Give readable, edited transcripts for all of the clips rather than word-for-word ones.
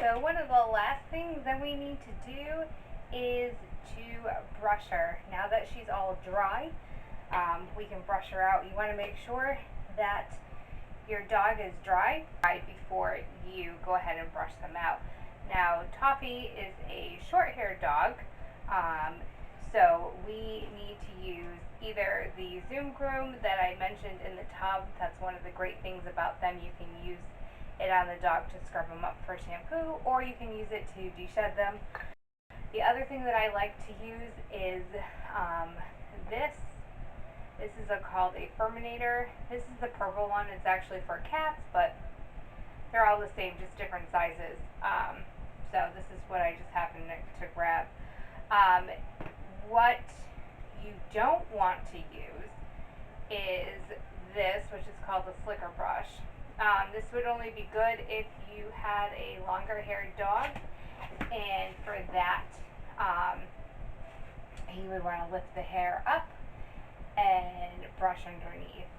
So one of the last things that we need to do is to brush her. Now that she's all dry, we can brush her out. You want to make sure that your dog is dry before you go ahead and brush them out. Now, Toffee is a short-haired dog, so we need to use either the Zoom Groom that I mentioned in the tub. That's one of the great things about them. You can use it on the dog to scrub them up for shampoo, or you can use it to de-shed them. The other thing that I like to use is this. This is called a Furminator. This is the purple one. It's actually for cats, but they're all the same, just different sizes. So this is what I just happened to grab. What you don't want to use is this, which is called the slicker brush. This would only be good if you had a longer haired dog, and for that you would want to lift the hair up and brush underneath.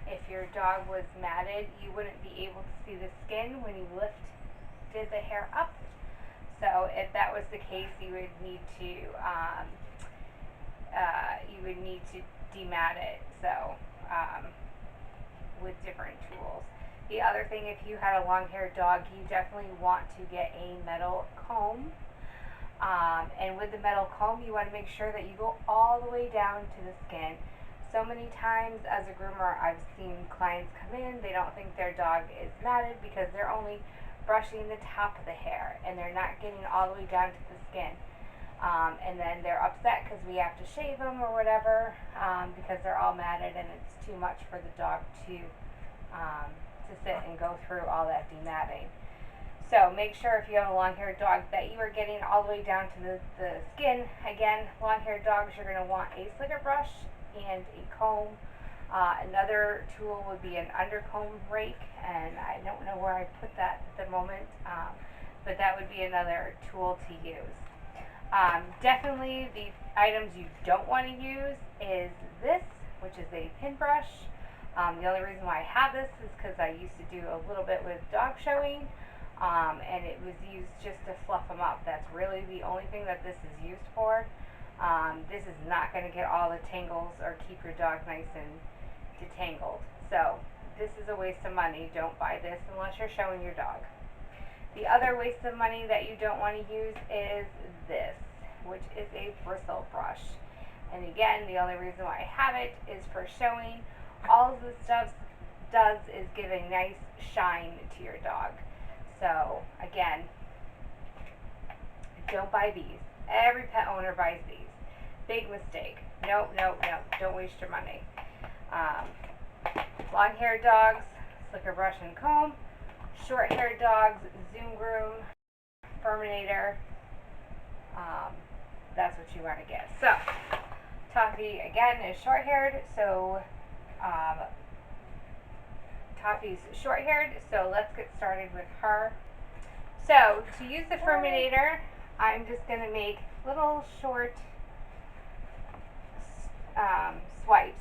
If your dog was matted, you wouldn't be able to see the skin when you lifted the hair up. So if that was the case, you would need to demat it. So with different tools. The other thing, if you had a long-haired dog, you definitely want to get a metal comb. And with the metal comb, you want to make sure that you go all the way down to the skin. So many times as a groomer, I've seen clients come in, they don't think their dog is matted because they're only brushing the top of the hair and they're not getting all the way down to the skin. And then they're upset because we have to shave them or whatever because they're all matted and it's too much for the dog to sit and go through all that dematting. So make sure if you have a long-haired dog that you are getting all the way down to the skin. Again, long-haired dogs, you're going to want a slicker brush and a comb. Another tool would be an undercomb rake, and I don't know where I put that at the moment, but that would be another tool to use. Definitely the items you don't want to use is this, which is a pin brush. The only reason why I have this is because I used to do a little bit with dog showing, and it was used just to fluff them up. That's really the only thing that this is used for. This is not going to get all the tangles or keep your dog nice and detangled. So this is a waste of money. Don't buy this unless you're showing your dog. The other waste of money that you don't want to use is this, which is a bristle brush. And again, the only reason why I have it is for showing. All of this stuff does is give a nice shine to your dog. So again, don't buy these. Every pet owner buys these. Big mistake. No, no, no. Don't waste your money. Long-haired dogs, slicker brush and comb. Short-haired dogs, Zoom Groom, Furminator. That's what you want to get. So, Toffee, again, is short-haired, so Toffee's short-haired, so let's get started with her. So, to use the Furminator, I'm just going to make little short swipes.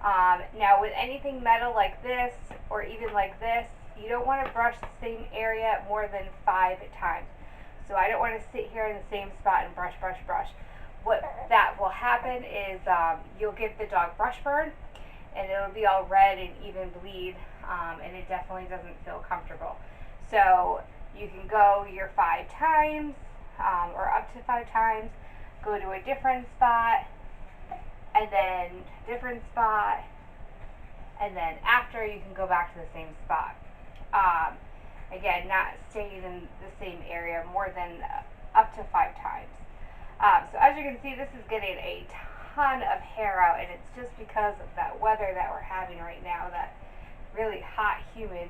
Now, with anything metal like this, or even like this, you don't want to brush the same area more than 5 times. So I don't want to sit here in the same spot and brush, brush, brush. What that will happen is you'll give the dog brush burn, and it'll be all red and even bleed, and it definitely doesn't feel comfortable. So you can go your 5 times, or up to 5 times, go to a different spot, and then different spot, and then after you can go back to the same spot. Again, not staying in the same area more than up to 5 times. So as you can see, this is getting a ton of hair out, and it's just because of that weather that we're having right now, that really hot, humid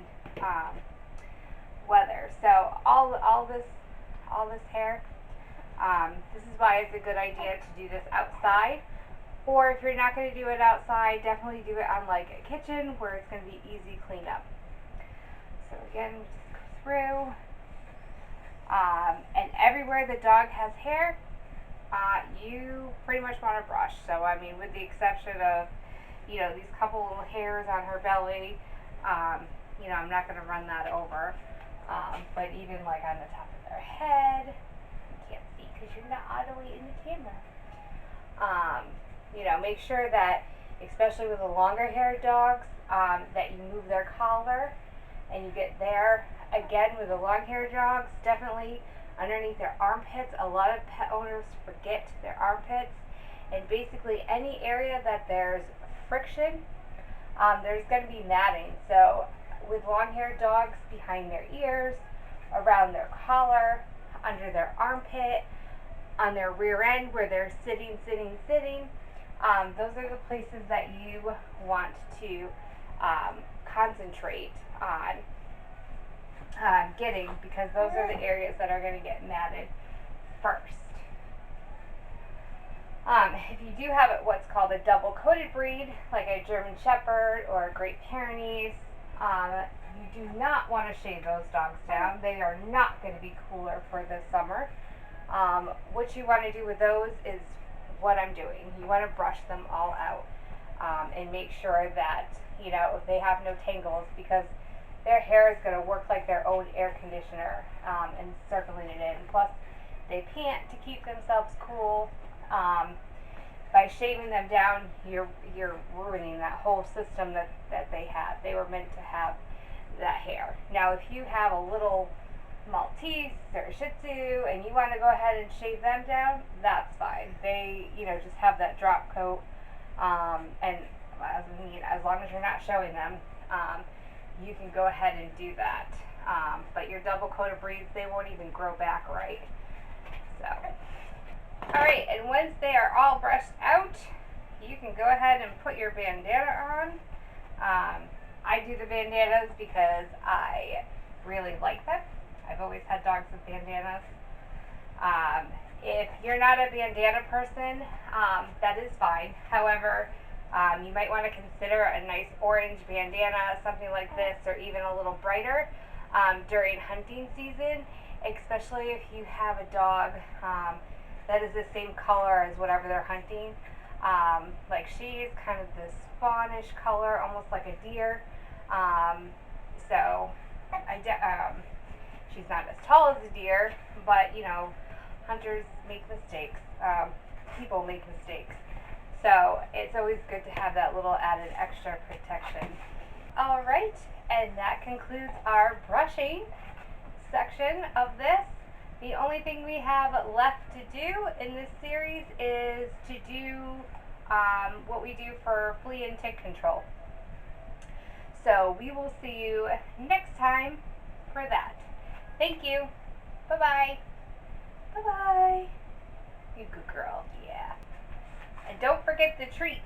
weather. So all this hair, this is why it's a good idea to do this outside. Or if you're not going to do it outside, definitely do it on like a kitchen where it's going to be easy cleanup. So again, we just go through, and everywhere the dog has hair, you pretty much want to brush. So I mean, with the exception of, you know, these couple little hairs on her belly, you know, I'm not going to run that over. But even like on the top of their head, you can't see because you're not all the way in the camera. Make sure that, especially with the longer haired dogs, that you move their collar and you get there. Again, with the long haired dogs, definitely underneath their armpits. A lot of pet owners forget their armpits, and basically any area that there's friction, there's going to be matting. So with long haired dogs, behind their ears, around their collar, under their armpit, on their rear end where they're sitting, those are the places that you want to concentrate on getting, because those are the areas that are going to get matted first. If you do have what's called a double coated breed, like a German Shepherd or a Great Pyrenees, you do not want to shave those dogs down. They are not going to be cooler for the summer. What you want to do with those is what I'm doing. You want to brush them all out and make sure that, if they have no tangles, because their hair is going to work like their own air conditioner and circling it in. Plus, they pant to keep themselves cool. By shaving them down, you're ruining that whole system that they have. They were meant to have that hair. Now, if you have a little Maltese or Shih Tzu and you want to go ahead and shave them down, that's fine. They, just have that drop coat, and as long as you're not showing them, you can go ahead and do that. But your double coated breeds, they won't even grow back right. So, alright, and once they are all brushed out, you can go ahead and put your bandana on. I do the bandanas because I really like them. I've always had dogs with bandanas. If you're not a bandana person, that is fine. However, you might want to consider a nice orange bandana, something like this, or even a little brighter during hunting season, especially if you have a dog that is the same color as whatever they're hunting. Like she's kind of this fawnish color, almost like a deer. She's not as tall as a deer, but hunters make mistakes. People make mistakes. So it's always good to have that little added extra protection. Alright, and that concludes our brushing section of this. The only thing we have left to do in this series is to do what we do for flea and tick control. So we will see you next time for that. Thank you. Bye-bye. Bye-bye. You good girl. Yeah. And don't forget the treats.